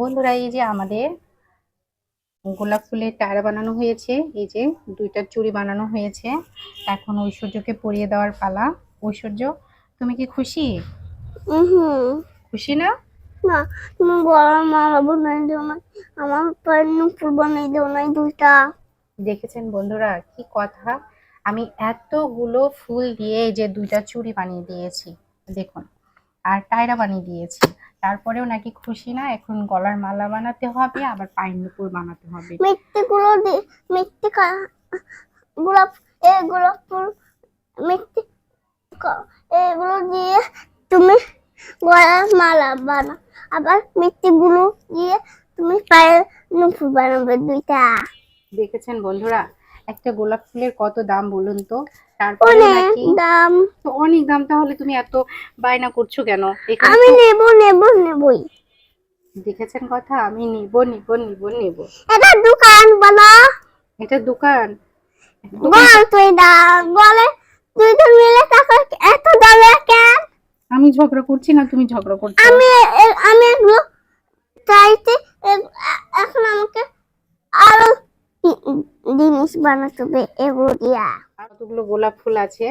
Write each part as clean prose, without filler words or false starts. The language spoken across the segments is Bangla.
বন্ধুরা, এই যে আমাদের গোলাপ ফুলের টায়রা বানানো হয়েছে। এই যে দুইটা চুড়ি বানানো হয়েছে। এখন ঐশ্বর্যকে পরিয়ে দেওয়ার পালা। ঐশ্বর্য, তুমি কি খুশি? খুশি না? না, তুমি গলার মালা বানাই দিও না, আমার পায়ের নুপুর বানাই দিও না দুইটা। দেখেছেন বন্ধুরা, কি কথা! আমি এতগুলো ফুল দিয়ে এই যে দুইটা চুড়ি বানিয়ে দিয়েছি, দেখুন, আর টায়রা বানিয়ে দিয়েছি। তারপরেও নাকি খুশি না। এখন গলার মালা বানাতে হবে, আবার পায়ের নুপুর বানাতে হবে। মিথ্যে গুলো দিয়ে মিথ্যে গোলাপ, এই গোলাপ ফুল মিথ্যে এগুলো দিয়ে তুমি গলার মালা বানাও, আবার মিথ্যে গুলো দিয়ে তুমি পায়ের নুপুর বানাবে দুইটা। দেখেছেন বন্ধুরা, একটা গোলাপ ফুলের কত দাম বলুন তো? তারপরে অনেক নাকি দাম। তো অনেক দাম, তাহলে তুমি এত বায়না করছো কেন? এখানে আমি তো নেবই। দেখেছেন কথা, আমি নিব নিব নিব নিব। এটা দোকান বলো। এটা দোকান? দোকান গল তুই দা গলে দুইজন মিলে টাকা এত দামে কেন? আমি ঝগড়া করছি না, তুমি ঝগড়া করছো। আমি আমি এগুলো চাইতে এখন আমাকে আরো জিনিস বানাতে হবে এগুলো দিয়া। কতগুলো গোলাপ ফুল আছে,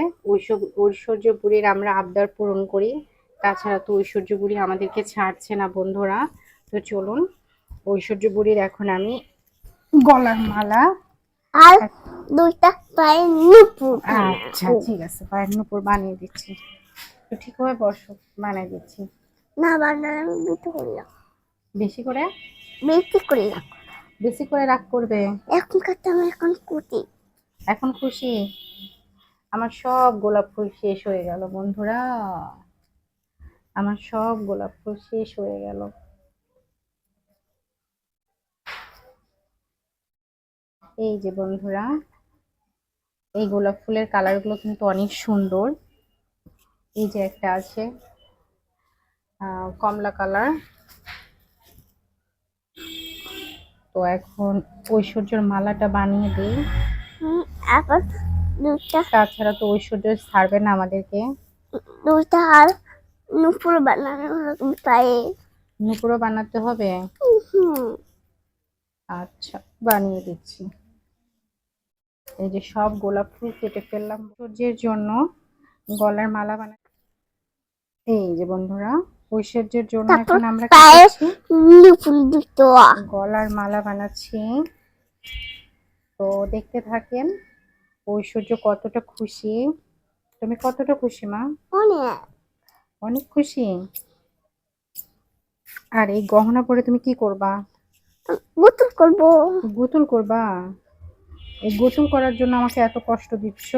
ঐশ্বর্যপুরীর আমরা আবদার পূরণ করি। তাছাড়া তো ঐশ্বর্যপুরী আমাদেরকে ছাড়ছে না বন্ধুরা। তো চলুন, ঐশ্বর্যপুরীর এখন আমি গলার মালা আর দুইটা পায়ে নুপুর। আচ্ছা ঠিক আছে, পায়ের নুপুর বানিয়ে দিচ্ছি। তো ঠিকভাবে বসো, বানিয়ে দিচ্ছি। না বানালে আমি বিতে করলাম, বেশি করে বিক্রি করলাম। বেশি করে রাগ করবে। এখন কাছে আমি এখন কুটি। এখন খুশি? আমার সব গোলাপ ফুল শেষ হয়ে গেল বন্ধুরা, আমার সব গোলাপ ফুল শেষ হয়ে গেল। এই যে বন্ধুরা, এই গোলাপ ফুলের কালার গুলো কিন্তু অনেক সুন্দর। এই যে একটা আছে কমলা কালার। তো এখন ঐশ্বর্যের মালাটা বানিয়ে দিই। এখন দুইটা তাছাড়া তো ঐশ্বর্য ছাড়বে না আমাদেরকে। দুইটা আর নুপুর বানানো হবে পায়ে। নুপুরও বানাতে হবে? হুম। আচ্ছা, বানিয়ে দিচ্ছি। এই যে সব গোলাপ ফুল কেটে ফেললাম ঐশ্বর্যের জন্য গলার মালা বানাই। এই যে বন্ধুরা, ঐশ্বর্যের জন্য তারপর এখন আমরা কি পায়ে করছি? নুপুর দিতে গলার মালা বানাচ্ছি। তো দেখতে থাকেন ঐশ্বর্য কতটা খুশি। তুমি কতটা খুশি মা? অনেক। অনেক খুশি। আর এই গহনা পরে তুমি কি করবা? গোসল করবো। গোসল করবা? এই গোসল করার জন্য আমাকে এত কষ্ট দিচ্ছ?